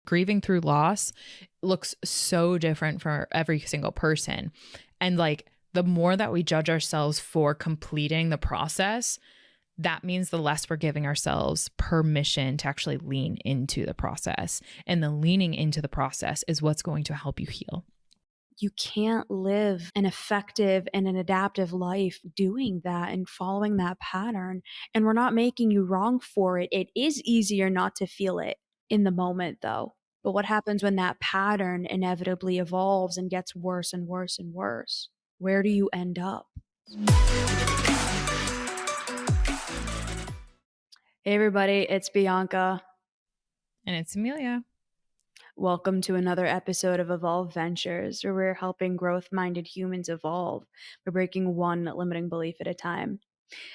grieving through loss looks so different for every single person. And like the more that we judge ourselves for completing the process, that means the less we're giving ourselves permission to actually lean into the process. And the leaning into the process is what's going to help you heal. You can't live an effective and an adaptive life doing that and following that pattern. And we're not making you wrong for it. It is easier not to feel it in the moment, though. But what happens when that pattern inevitably evolves and gets worse and worse and worse? Where do you end up? Hey, everybody, it's Bianca. And it's Emilia. Welcome to another episode of Evolve Ventures, where we're helping growth-minded humans evolve by breaking one limiting belief at a time.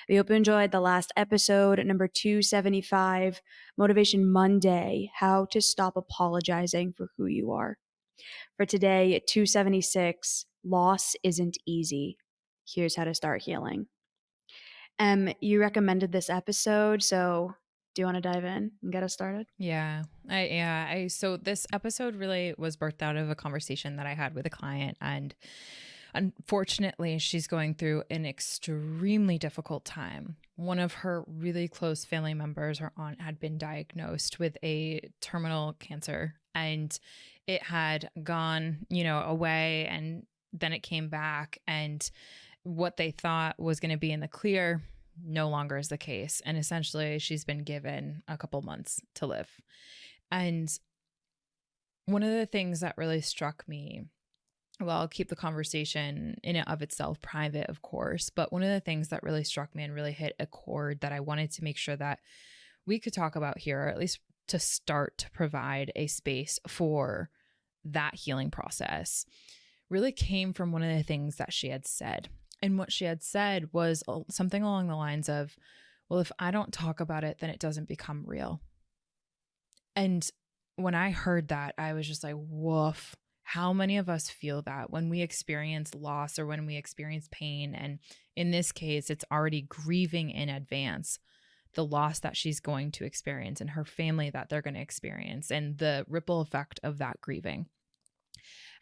We hope you enjoyed the last episode, number 275, Motivation Monday, How to Stop Apologizing for Who You Are. For today, 276, Loss Isn't Easy. Here's how to start healing. You recommended this episode, so do you want to dive in and get us started? Yeah. So this episode really was birthed out of a conversation that I had with a client, and unfortunately, she's going through an extremely difficult time. One of her really close family members, her aunt, had been diagnosed with a terminal cancer, and it had gone, away, and then it came back, and what they thought was going to be in the clear no longer is the case. And essentially, she's been given a couple months to live. And one of the things that really struck me, well, I'll keep the conversation in and of itself private, of course, but one of the things that really struck me and really hit a chord that I wanted to make sure that we could talk about here, or at least to start to provide a space for that healing process, really came from one of the things that she had said. And what she had said was something along the lines of, well, if I don't talk about it, then it doesn't become real. And when I heard that, I was just like, woof. How many of us feel that when we experience loss or when we experience pain? And in this case, it's already grieving in advance the loss that she's going to experience and her family that they're going to experience and the ripple effect of that grieving.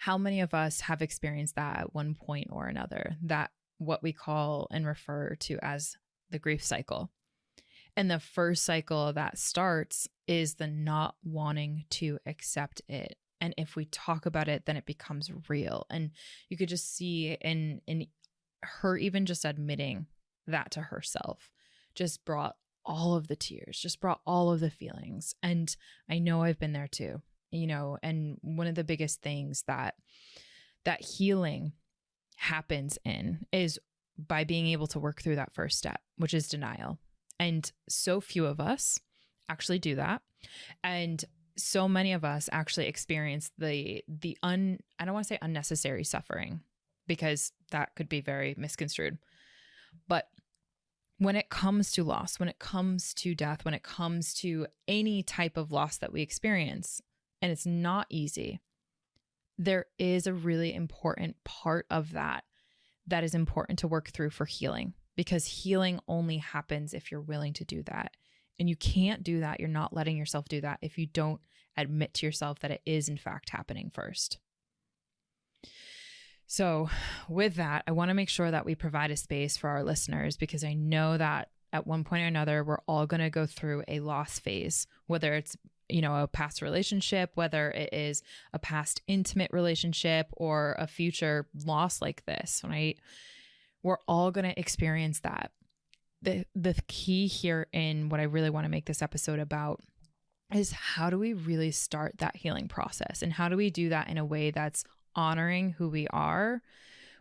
How many of us have experienced that at one point or another, that what we call and refer to as the grief cycle? And the first cycle that starts is the not wanting to accept it. And if we talk about it, then it becomes real. And you could just see in her even just admitting that to herself just brought all of the tears, just brought all of the feelings. And I know I've been there too, and one of the biggest things that healing happens in is by being able to work through that first step, which is denial. And so few of us actually do that. And so many of us actually experience I don't want to say unnecessary suffering, because that could be very misconstrued. But when it comes to loss, when it comes to death, when it comes to any type of loss that we experience, and it's not easy, there is a really important part of that is important to work through for healing, because healing only happens if you're willing to do that. And you can't do that. You're not letting yourself do that if you don't admit to yourself that it is in fact happening first. So with that, I want to make sure that we provide a space for our listeners, because I know that at one point or another, we're all going to go through a loss phase, whether it's a past relationship, whether it is a past intimate relationship or a future loss like this, right? We're all going to experience that. The key here in what I really want to make this episode about is, how do we really start that healing process? And how do we do that in a way that's honoring who we are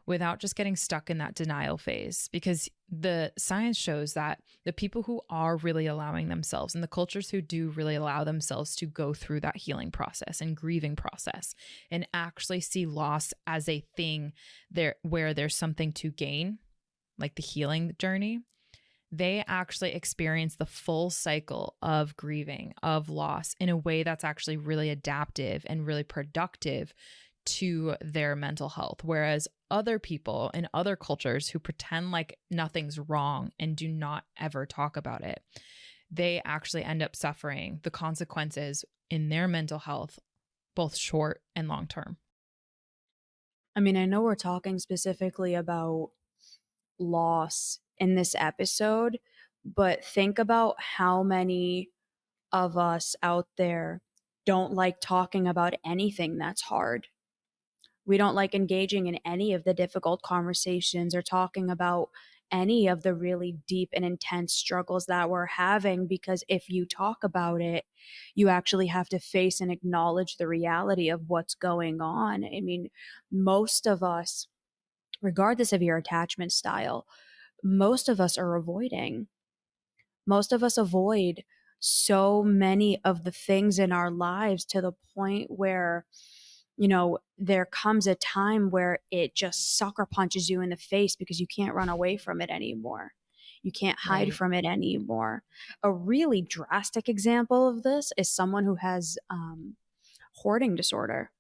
without just getting stuck in that denial phase? Because the science shows that the people who are really allowing themselves, and the cultures who do really allow themselves to go through that healing process and grieving process and actually see loss as a thing there where there's something to gain, like the healing journey, they actually experience the full cycle of grieving, of loss, in a way that's actually really adaptive and really productive to their mental health. Whereas other people in other cultures who pretend like nothing's wrong and do not ever talk about it, they actually end up suffering the consequences in their mental health, both short and long term. I mean, I know we're talking specifically about loss in this episode, but think about how many of us out there don't like talking about anything that's hard. We don't like engaging in any of the difficult conversations or talking about any of the really deep and intense struggles that we're having, because if you talk about it, you actually have to face and acknowledge the reality of what's going on. I mean, most of us, regardless of your attachment style, most of us are avoiding. Most of us avoid so many of the things in our lives to the point where, there comes a time where it just sucker punches you in the face because you can't run away from it anymore. You can't hide Right. from it anymore. A really drastic example of this is someone who has hoarding disorder.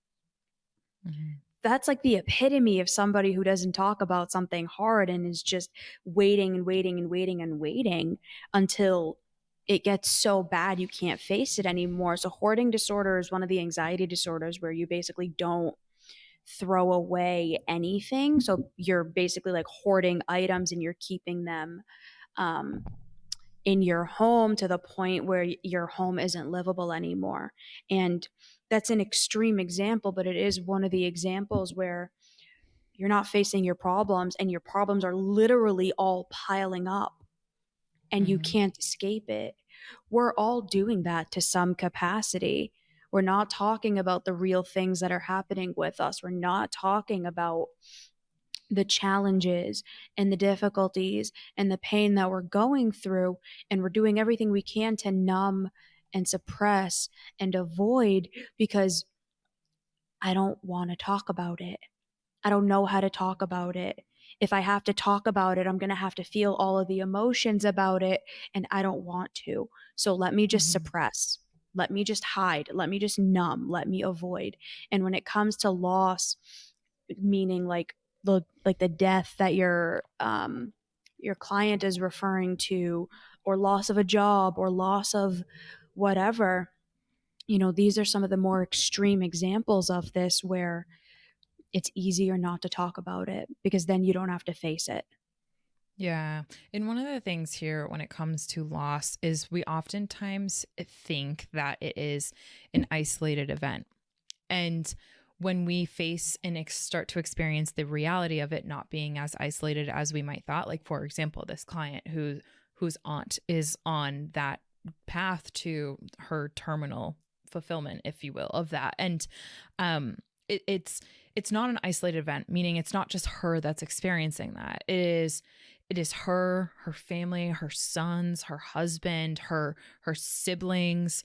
Mhm. That's like the epitome of somebody who doesn't talk about something hard and is just waiting and waiting and waiting and waiting until it gets so bad you can't face it anymore. So hoarding disorder is one of the anxiety disorders where you basically don't throw away anything. So you're basically like hoarding items and you're keeping them um, in your home to the point where your home isn't livable anymore. And that's an extreme example, but it is one of the examples where you're not facing your problems and your problems are literally all piling up and you Mhm. can't escape it. We're all doing that to some capacity. We're not talking about the real things that are happening with us. We're not talking about the challenges and the difficulties and the pain that we're going through. And we're doing everything we can to numb and suppress and avoid because I don't want to talk about it. I don't know how to talk about it. If I have to talk about it, I'm going to have to feel all of the emotions about it, and I don't want to. So let me just Mhm. suppress. Let me just hide. Let me just numb. Let me avoid. And when it comes to loss, meaning like the death that your client is referring to, or loss of a job, or loss of whatever, these are some of the more extreme examples of this where it's easier not to talk about it because then you don't have to face it. Yeah. And one of the things here when it comes to loss is we oftentimes think that it is an isolated event. And when we face and start to experience the reality of it not being as isolated as we might thought, like for example, this client whose aunt is on that path to her terminal fulfillment, if you will, of that. And um it's not an isolated event, meaning it's not just her that's experiencing that. It is her, her family, her sons, her husband, her siblings,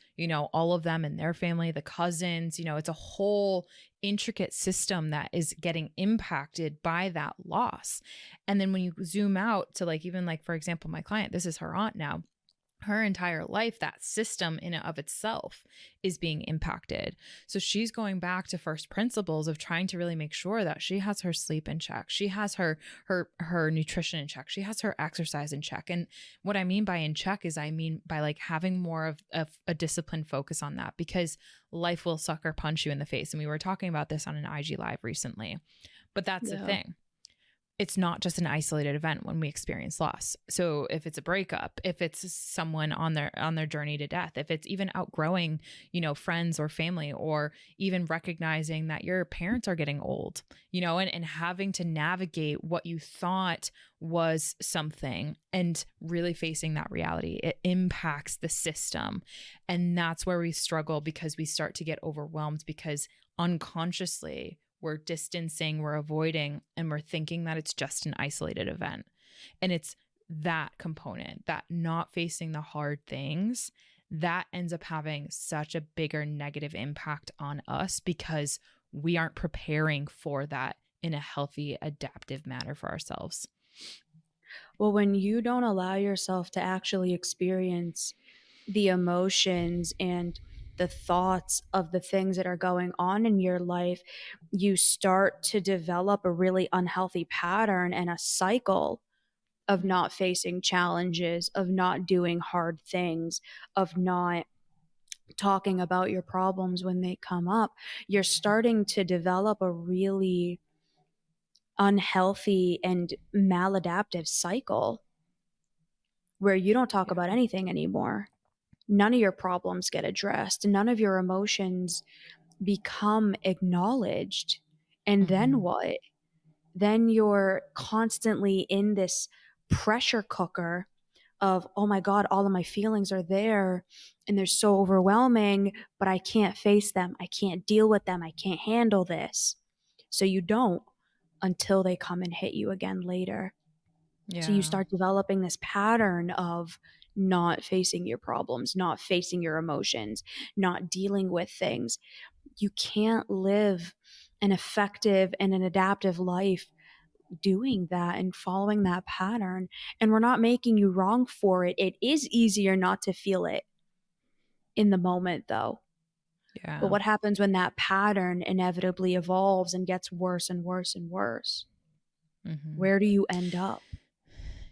all of them and their family, the cousins, it's a whole intricate system that is getting impacted by that loss. And then when you zoom out to like even like for example, my client, this is her aunt now, her entire life, that system in and of itself is being impacted. So she's going back to first principles of trying to really make sure that she has her sleep in check. She has her nutrition in check. She has her exercise in check. And what I mean by in check is I mean by like having more of a disciplined focus on that, because life will sucker punch you in the face. And we were talking about this on an IG live recently. But that's the Yeah. thing, it's not just an isolated event when we experience loss. So if it's a breakup, if it's someone on their journey to death, if it's even outgrowing, friends or family, or even recognizing that your parents are getting old, and having to navigate what you thought was something and really facing that reality, it impacts the system. And that's where we struggle because we start to get overwhelmed because unconsciously we're distancing, we're avoiding, and we're thinking that it's just an isolated event. And it's that component, that not facing the hard things, that ends up having such a bigger negative impact on us because we aren't preparing for that in a healthy, adaptive manner for ourselves. Well, when you don't allow yourself to actually experience the emotions and the thoughts of the things that are going on in your life, you start to develop a really unhealthy pattern and a cycle of not facing challenges, of not doing hard things, of not talking about your problems when they come up, you're starting to develop a really unhealthy and maladaptive cycle where you don't talk Yeah. about anything anymore. None of your problems get addressed. None of your emotions become acknowledged. And then Mm-hmm. what? Then you're constantly in this pressure cooker of, oh my God, all of my feelings are there and they're so overwhelming, but I can't face them. I can't deal with them. I can't handle this. So you don't until they come and hit you again later. So you Yeah. start developing this pattern of not facing your problems, not facing your emotions, not dealing with things. You can't live an effective and an adaptive life doing that and following that pattern. And we're not making you wrong for it. It is easier not to feel it in the moment, though. But Yeah. what happens when that pattern inevitably evolves and gets worse and worse and worse? Mm-hmm. Where do you end up?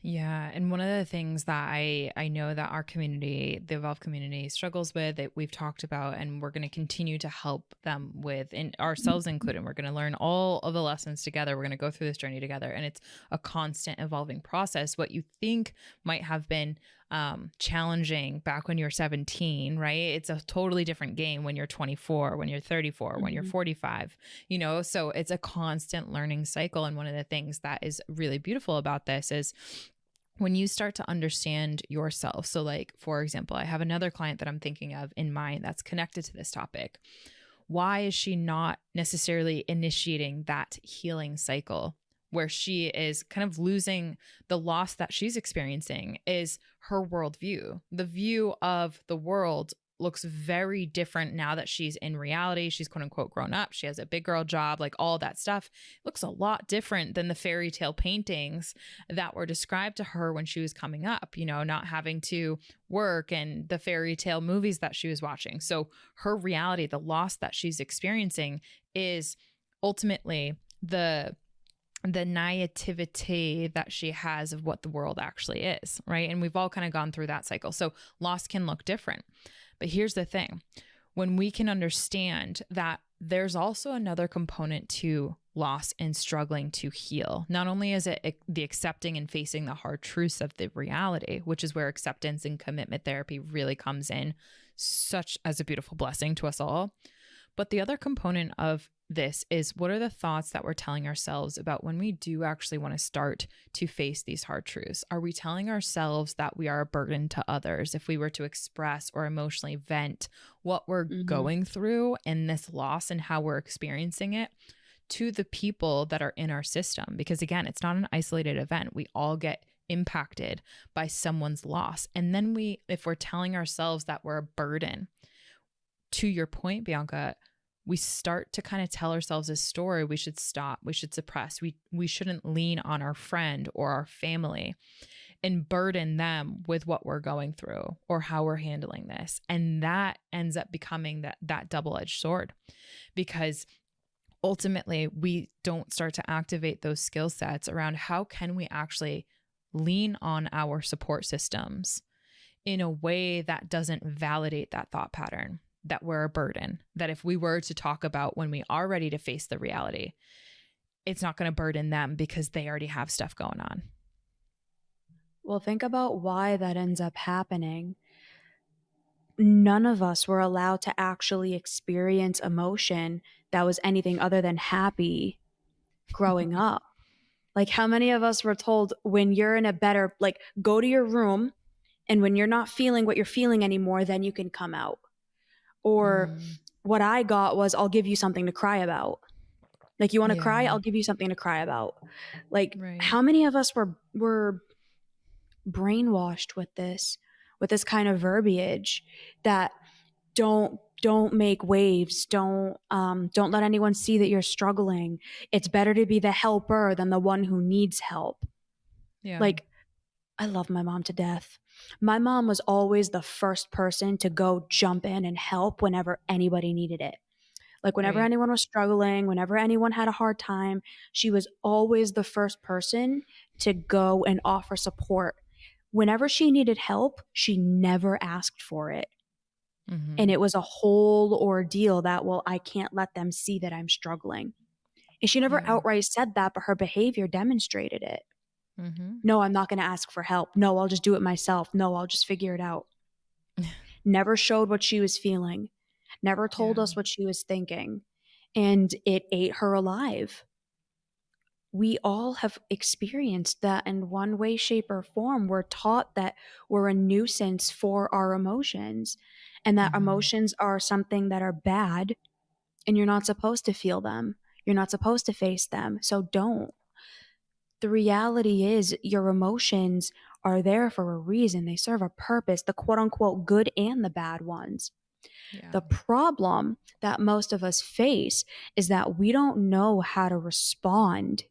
Yeah, and one of the things that I know that our community, the Evolve community, struggles with, that we've talked about, and we're going to continue to help them with, and ourselves included. We're going to learn all of the lessons together. We're going to go through this journey together, and it's a constant evolving process. What you think might have been challenging back when you're 17, right? It's a totally different game when you're 24, when you're 34, when you're Mm-hmm. 45. So it's a constant learning cycle. And one of the things that is really beautiful about this is when you start to understand yourself. So, like, for example, I have another client that I'm thinking of in mind that's connected to this topic. Why is she not necessarily initiating that healing cycle where she is kind of losing the loss that she's experiencing? Is her worldview, the view of the world looks very different now that she's in reality. She's quote unquote grown up. She has a big girl job, like all that stuff looks a lot different than the fairy tale paintings that were described to her when she was coming up, not having to work and the fairy tale movies that she was watching. So her reality, the loss that she's experiencing, is ultimately the naivety that she has of what the world actually is, right? And we've all kind of gone through that cycle. So loss can look different. But here's the thing. When we can understand that there's also another component to loss and struggling to heal, not only is it the accepting and facing the hard truths of the reality, which is where acceptance and commitment therapy really comes in, such as a beautiful blessing to us all. But the other component of this is, what are the thoughts that we're telling ourselves about when we do actually want to start to face these hard truths? Are we telling ourselves that we are a burden to others if we were to express or emotionally vent what we're Mm-hmm. going through and this loss and how we're experiencing it to the people that are in our system? Because again, it's not an isolated event. We all get impacted by someone's loss. And then if we're telling ourselves that we're a burden, to your point, Bianca, we start to kind of tell ourselves a story. We should stop. We should suppress. We shouldn't lean on our friend or our family and burden them with what we're going through or how we're handling this. And that ends up becoming that double-edged sword, because ultimately we don't start to activate those skill sets around how can we actually lean on our support systems in a way that doesn't validate that thought pattern, that we're a burden, that if we were to talk about when we are ready to face the reality, it's not going to burden them because they already have stuff going on. Well, think about why that ends up happening. None of us were allowed to actually experience emotion that was anything other than happy growing up. Like, how many of us were told, when you're in a better, like, go to your room, and when you're not feeling what you're feeling anymore, then you can come out? Or Mm, what I got was, I'll give you something to cry about. Like, you want to cry? yeah, I'll give you something to cry about. Like, right. how many of us were brainwashed with this kind of verbiage that don't make waves, don't let anyone see that you're struggling. It's better to be the helper than the one who needs help. Yeah. Like, I love my mom to death. My mom was always the first person to go jump in and help whenever anybody needed it. Like whenever Right. anyone was struggling, whenever anyone had a hard time, she was always the first person to go and offer support. Whenever she needed help, she never asked for it. And Mm-hmm. it was a whole ordeal that, well, I can't let them see that I'm struggling. And she never Yeah. outright said that, but her behavior demonstrated it. Mm-hmm. No, I'm not going to ask for help. No, I'll just do it myself. No, I'll just figure it out. Never showed what she was feeling, never told Yeah. us what she was thinking. And it ate her alive. We all have experienced that in one way, shape, or form. We're taught that we're a nuisance for our emotions and that Mm-hmm. emotions are something that are bad and you're not supposed to feel them. You're not supposed to face them. So don't. The reality is, your emotions are there for a reason. They serve a purpose, the quote unquote good and the bad ones. Yeah. The problem that most of us face is that we don't know how to respond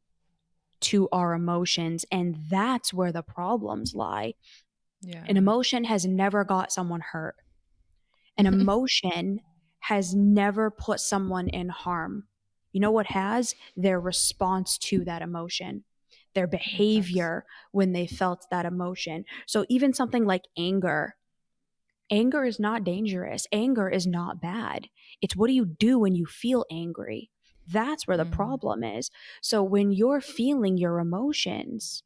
to our emotions. And that's where the problems lie. An Yeah. emotion has never got someone hurt, an emotion has never put someone in harm. You know what has? Their response to that emotion, their Facts. behavior when they felt that emotion. So even something like anger, anger is not dangerous. Anger is not bad. It's what do you do when you feel angry? That's where the Mm-hmm. problem is. So when you're feeling your emotions,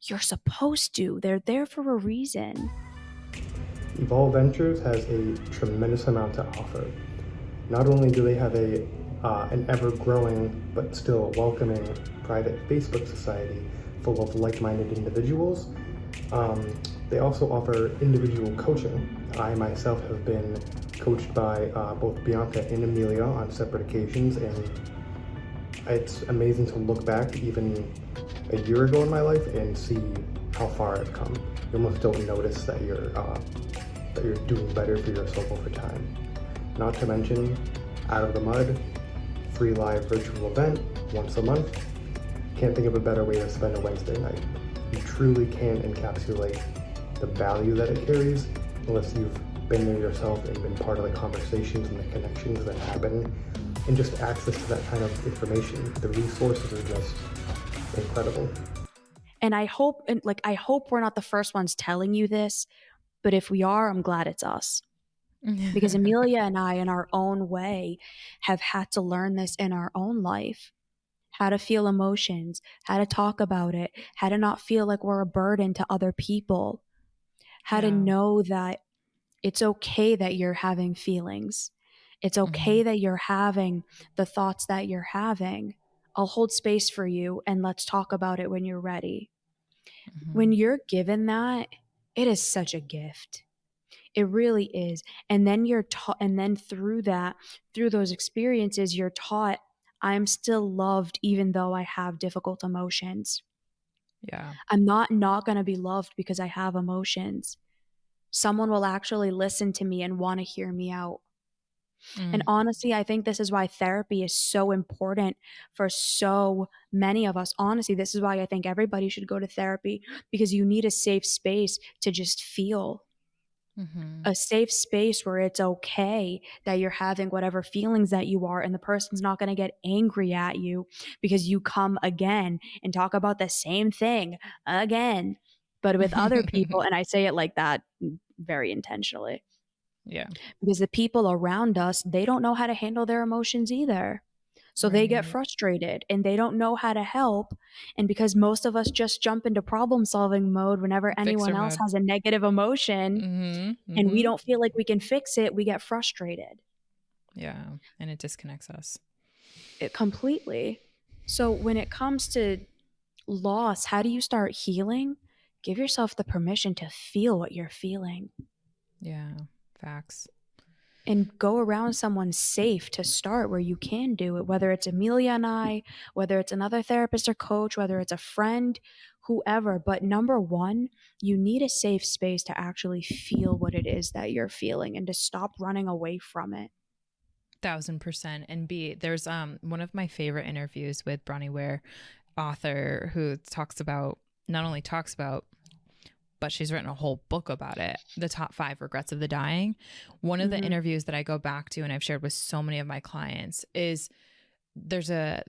you're supposed to. They're there for a reason. Evolve Ventures has a tremendous amount to offer. Not only do they have an ever-growing but still welcoming private Facebook society full of like-minded individuals, they also offer individual coaching. I myself have been coached by both Bianca and Emilia on separate occasions, and it's amazing to look back even a year ago in my life and see how far I've come. You almost don't notice that you're doing better for yourself over time. Not to mention, Out of the Mud, free live virtual event once a month. Can't think of a better way to spend a Wednesday night. You truly can encapsulate the value that it carries unless you've been there yourself and been part of the conversations and the connections that happen, and just access to that kind of information. The resources are just incredible. And I hope we're not the first ones telling you this, but if we are, I'm glad it's us. Because Emilia and I, in our own way, have had to learn this in our own life, how to feel emotions, how to talk about it, how to not feel like we're a burden to other people, how to Yeah. know that it's okay that you're having feelings. It's Mm-hmm. okay that you're having the thoughts that you're having. I'll hold space for you and let's talk about it when you're ready. When Mm-hmm. you're given that, it is such a gift. It really is. And then you're taught, and then through that, through those experiences, you're taught I'm still loved even though I have difficult emotions. Yeah. I'm not going to be loved because I have emotions. Someone will actually listen to me and want to hear me out. And Mm. honestly, I think this is why therapy is so important for so many of us. Honestly, this is why I think everybody should go to therapy, because you need a safe space to just feel, Mm-hmm. a safe space where it's okay that you're having whatever feelings that you are, and the person's not going to get angry at you because you come again and talk about the same thing again, but with other people. And I say it like that very intentionally, Yeah. because the people around us, they don't know how to handle their emotions either. So they get Right. frustrated and they don't know how to help. And because most of us just jump into problem solving mode whenever anyone Fixer else mode. has a negative emotion Mm-hmm. and we Mm-hmm. don't feel like we can fix it, we get frustrated. Yeah. And it disconnects us. Completely. So when it comes to loss, how do you start healing? Give yourself the permission to feel what you're feeling Yeah. Facts. and go around someone safe to start, where you can do it, whether it's Emilia and I, whether it's another therapist or coach, whether it's a friend, whoever. But number one, you need a safe space to actually feel what it is that you're feeling and to stop running away from it. 1,000%. And B, there's one of my favorite interviews with Bronnie Ware, author, who talks about, not only talks about but she's written a whole book about it, The Top 5 Regrets of the Dying. One of the interviews that I go back to and I've shared with so many of my clients is there's a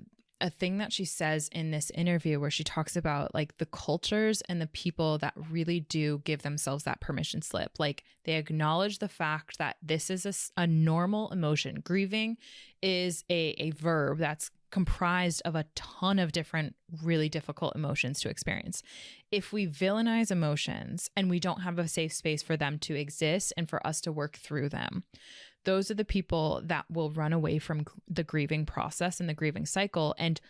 thing that she says in this interview where she talks about like the cultures and the people that really do give themselves that permission slip. Like they acknowledge the fact that this is a normal emotion. Grieving is a verb that's comprised of a ton of different really difficult emotions to experience. If we villainize emotions and we don't have a safe space for them to exist and for us to work through them, those are the people that will run away from the grieving process and the grieving cycle. And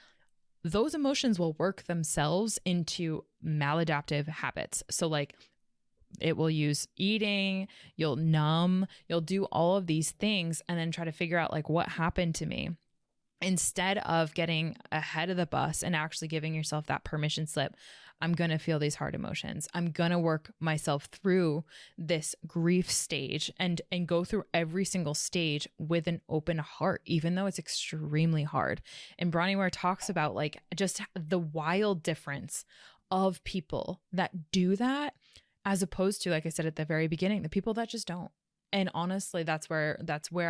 those emotions will work themselves into maladaptive habits. So like it will use eating, you'll numb, you'll do all of these things and then try to figure out like what happened to me, instead of getting ahead of the bus and actually giving yourself that permission slip. I'm going to feel these hard emotions. I'm going to work myself through this grief stage and go through every single stage with an open heart, even though it's extremely hard. And Bronnie Ware talks about like just the wild difference of people that do that, as opposed to, like I said at the very beginning, the people that just don't. And honestly, that's where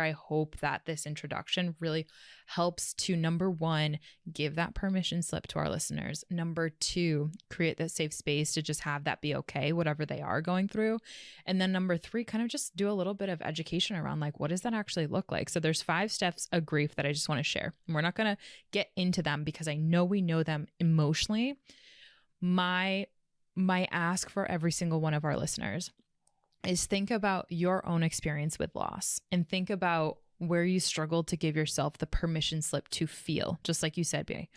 I hope that this introduction really helps to, number one, give that permission slip to our listeners. Number two, create that safe space to just have that be okay, whatever they are going through. And then number three, kind of just do a little bit of education around like, what does that actually look like? So there's 5 steps of grief that I just want to share. And we're not going to get into them because I know we know them emotionally. My ask for every single one of our listeners is think about your own experience with loss and think about where you struggled to give yourself the permission slip to feel, just like you said, Bea.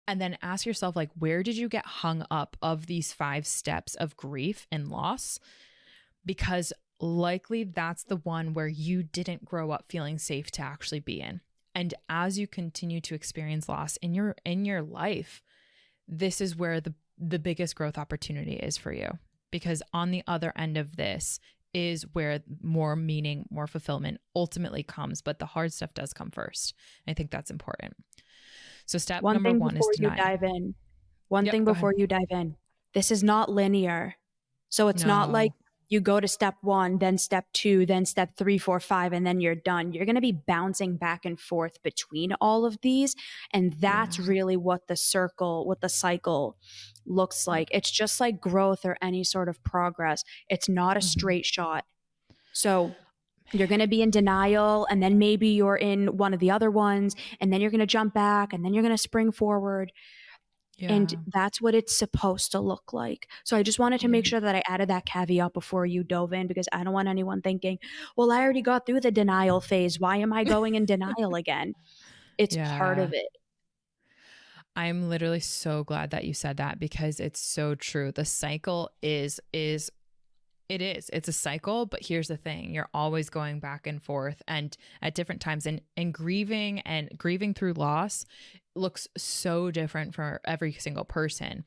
And then ask yourself, like, where did you get hung up of these 5 steps of grief and loss? Because likely that's the one where you didn't grow up feeling safe to actually be in. And as you continue to experience loss in your life, this is where the biggest growth opportunity is for you. Because on the other end of this is where more meaning, more fulfillment ultimately comes. But the hard stuff does come first. I think that's important. So step number 1 is denial. One thing before you dive in. This is not linear. So it's not like you go to step 1, then step 2, then step 3, 4, 5, and then you're done. You're going to be bouncing back and forth between all of these. And that's really what the cycle looks like. It's just like growth or any sort of progress. It's not a straight shot. So you're going to be in denial, and then maybe you're in one of the other ones, and then you're going to jump back, and then you're going to spring forward. Yeah. And that's what it's supposed to look like. So I just wanted to make sure that I added that caveat before you dove in, because I don't want anyone thinking, well, I already got through the denial phase. Why am I going in denial again? It's part of it. I'm literally so glad that you said that, because it's so true. The cycle it's a cycle, but here's the thing. You're always going back and forth and at different times, and grieving through loss looks so different for every single person.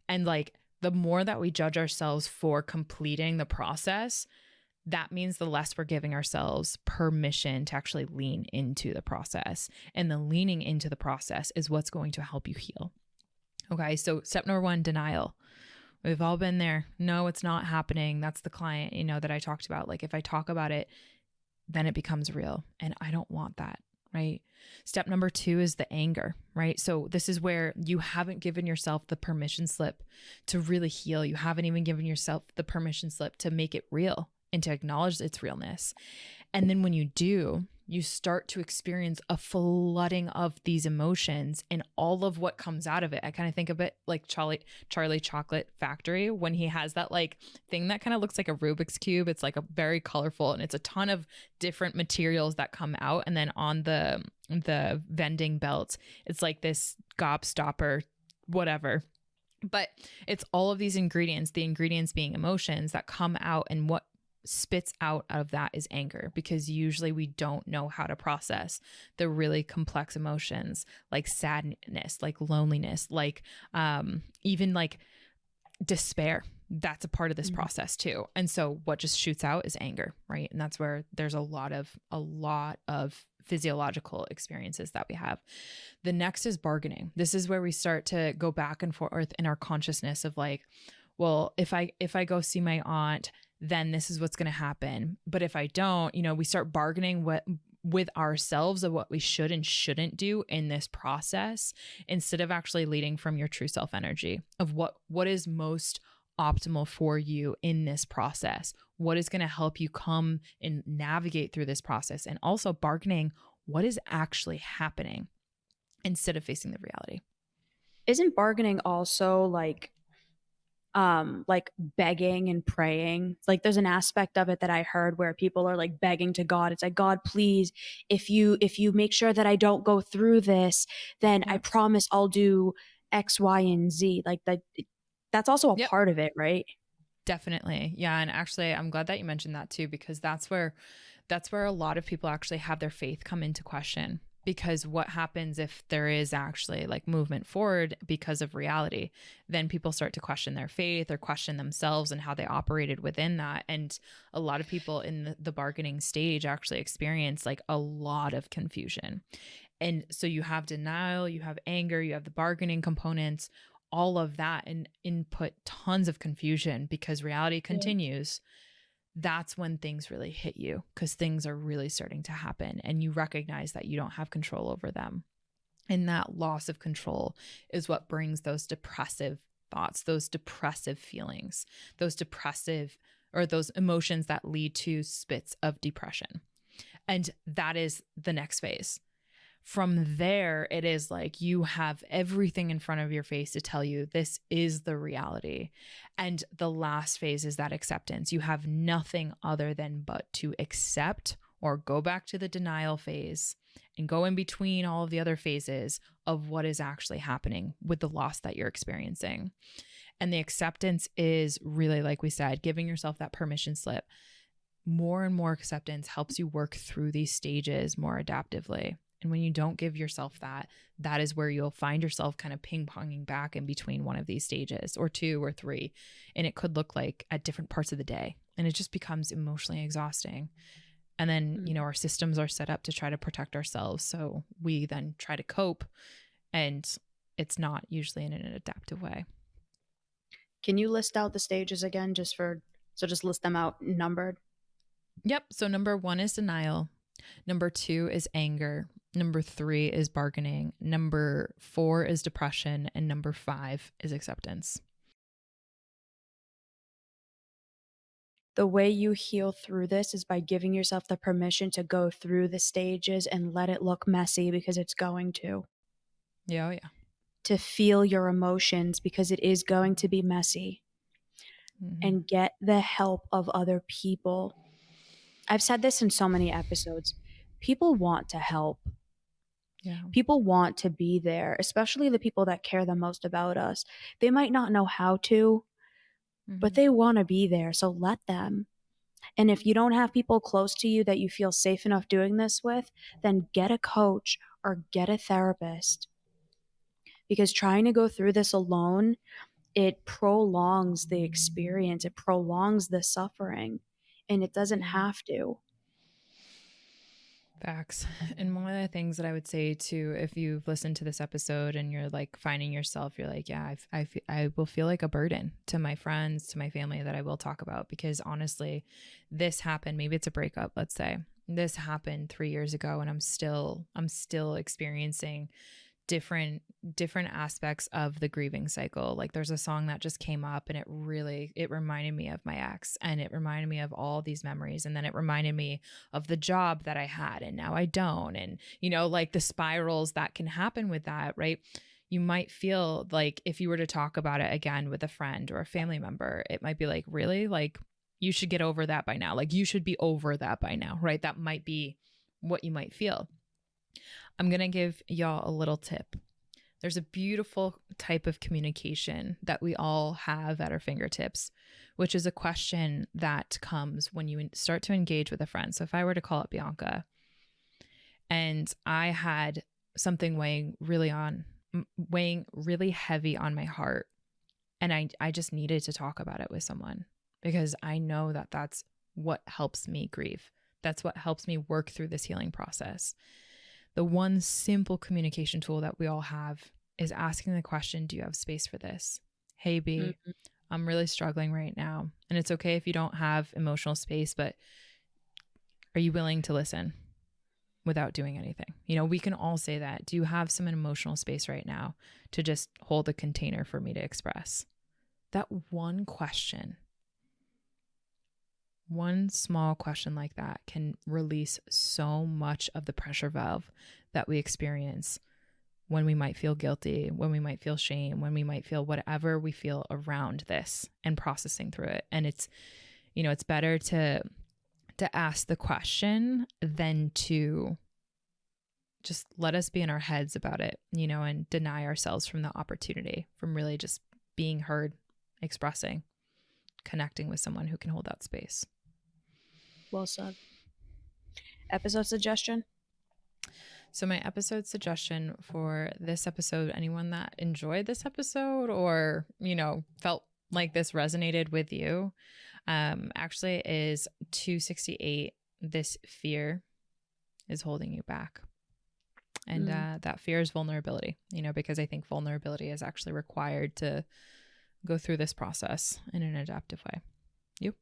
And like the more that we judge ourselves for completing the process, that means the less we're giving ourselves permission to actually lean into the process. And the leaning into the process is what's going to help you heal. Okay. So step number 1, denial. We've all been there. No, it's not happening. That's the client, that I talked about. Like if I talk about it, then it becomes real. And I don't want that. Right. Step number 2 is the anger, right? So this is where you haven't given yourself the permission slip to really heal. You haven't even given yourself the permission slip to make it real and to acknowledge its realness. And then when you do, you start to experience a flooding of these emotions and all of what comes out of it. I kind of think of it like Charlie Chocolate Factory, when he has that like thing that kind of looks like a Rubik's Cube. It's like a very colorful, and it's a ton of different materials that come out. And then on the vending belt, it's like this gobstopper, whatever. But it's all of these ingredients, the ingredients being emotions that come out, and what spits out of that is anger, because usually we don't know how to process the really complex emotions like sadness, like loneliness, like even like despair. That's a part of this process too. And so what just shoots out is anger, right? And that's where there's a lot of physiological experiences that we have. The next is bargaining. This is where we start to go back and forth in our consciousness of like, well, if I go see my aunt, then this is what's going to happen. But if I don't, we start bargaining with ourselves of what we should and shouldn't do in this process, instead of actually leading from your true self energy of what is most optimal for you in this process, what is going to help you come and navigate through this process, and also bargaining what is actually happening instead of facing the reality. Isn't bargaining also like begging and praying? Like there's an aspect of it that I heard where people are like begging to God. It's like, God, please, if you make sure that I don't go through this, then I Yep. promise I'll do X, Y, and Z. Like that's also a Yep. part of it, right? Definitely. Yeah. And actually, I'm glad that you mentioned that too, because that's where a lot of people actually have their faith come into question. Because what happens if there is actually like movement forward because of reality? Then people start to question their faith or question themselves and how they operated within that. And a lot of people in the bargaining stage actually experience like a lot of confusion. And so you have denial, you have anger, you have the bargaining components, all of that, and input tons of confusion because reality continues. That's when things really hit you, because things are really starting to happen and you recognize that you don't have control over them. And that loss of control is what brings those depressive thoughts, those depressive feelings, those depressive or those emotions that lead to spits of depression. And that is the next phase. From there, it is like you have everything in front of your face to tell you this is the reality. And the last phase is that acceptance. You have nothing other than but to accept or go back to the denial phase and go in between all of the other phases of what is actually happening with the loss that you're experiencing. And the acceptance is really, like we said, giving yourself that permission slip. More and more acceptance helps you work through these stages more adaptively. And when you don't give yourself that, that is where you'll find yourself kind of ping-ponging back in between one of these stages or two or three. And it could look like at different parts of the day. And it just becomes emotionally exhausting. And then, our systems are set up to try to protect ourselves. So we then try to cope, and it's not usually in an adaptive way. Can you list out the stages again, just list them out numbered? Yep. So number 1 is denial. Number 2 is anger. Number 3 is bargaining. Number 4 is depression. And number 5 is acceptance. The way you heal through this is by giving yourself the permission to go through the stages and let it look messy, because it's going to. Yeah. Oh, yeah. To feel your emotions, because it is going to be messy. And get the help of other people. I've said this in so many episodes. People want to help. Yeah. People want to be there, especially the people that care the most about us. They might not know how to, but they want to be there. So let them. And if you don't have people close to you that you feel safe enough doing this with, then get a coach or get a therapist. Because trying to go through this alone, it prolongs the experience. It prolongs the suffering. And it doesn't have to. Facts. And one of the things that I would say too, if you've listened to this episode and you're like finding yourself, you're like, yeah, I will feel like a burden to my friends, to my family that I will talk about, because honestly, this happened. Maybe it's a breakup. Let's say this happened 3 years ago, and I'm still experiencing different aspects of the grieving cycle. Like there's a song that just came up, and it reminded me of my ex, and it reminded me of all these memories, and then it reminded me of the job that I had and now I don't, and like the spirals that can happen with that, right? You might feel like if you were to talk about it again with a friend or a family member, it might be like, really, like you should get over that by now, like you should be over that by now, right? That might be what you might feel. I'm going to give y'all a little tip. There's a beautiful type of communication that we all have at our fingertips, which is a question that comes when you start to engage with a friend. So if I were to call up Bianca and I had something weighing really heavy on my heart, and I just needed to talk about it with someone, because I know that that's what helps me grieve. That's what helps me work through this healing process. The one simple communication tool that we all have is asking the question, do you have space for this? Hey, B, I'm really struggling right now. And it's okay if you don't have emotional space, but are you willing to listen without doing anything? We can all say that. Do you have some emotional space right now to just hold a container for me to express? That one question, one small question like that can release so much of the pressure valve that we experience when we might feel guilty, when we might feel shame, when we might feel whatever we feel around this and processing through it. And it's better to ask the question than to just let us be in our heads about it, and deny ourselves from the opportunity, from really just being heard, expressing, connecting with someone who can hold that space. Well said. Episode suggestion? So my episode suggestion for this episode, anyone that enjoyed this episode or, felt like this resonated with you, actually is 268. This fear is holding you back. And that fear is vulnerability, because I think vulnerability is actually required to go through this process in an adaptive way. You?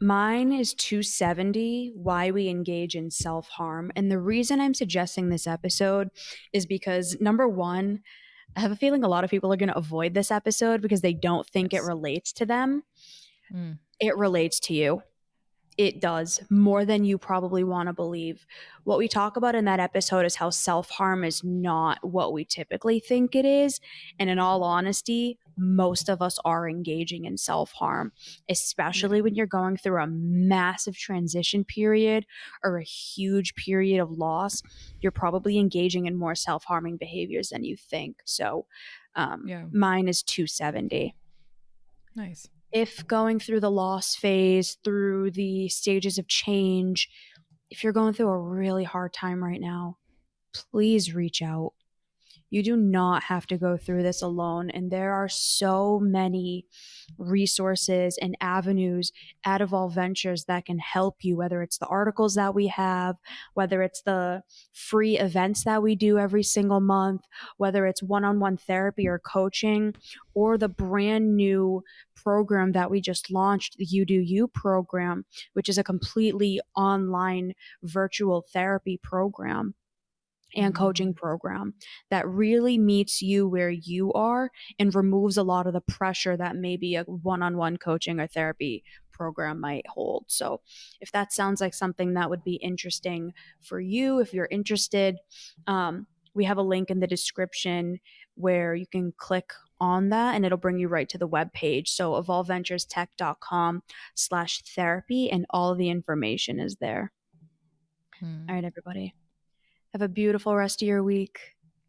Mine is 270, why we engage in self-harm. And the reason I'm suggesting this episode is because, number one, I have a feeling a lot of people are going to avoid this episode because they don't think it relates to them. It relates to you. It does, more than you probably want to believe. What we talk about in that episode is how self-harm is not what we typically think it is. And in all honesty, most of us are engaging in self-harm, especially when you're going through a massive transition period or a huge period of loss. You're probably engaging in more self-harming behaviors than you think. So mine is 270. Nice. If going through the loss phase, through the stages of change, if you're going through a really hard time right now, please reach out. You do not have to go through this alone. And there are so many resources and avenues at Evolve Ventures that can help you, whether it's the articles that we have, whether it's the free events that we do every single month, whether it's one-on-one therapy or coaching, or the brand new program that we just launched, the You Do You program, which is a completely online virtual therapy program and coaching program that really meets you where you are and removes a lot of the pressure that maybe a one-on-one coaching or therapy program might hold. So if that sounds like something that would be interesting for you, if you're interested, we have a link in the description where you can click on that and it'll bring you right to the webpage. So evolveventurestech.com/therapy, and all of the information is there. All right, everybody. Have a beautiful rest of your week,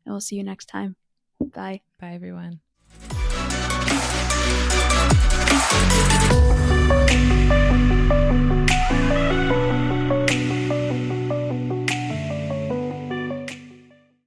and we'll see you next time. Bye. Bye, everyone.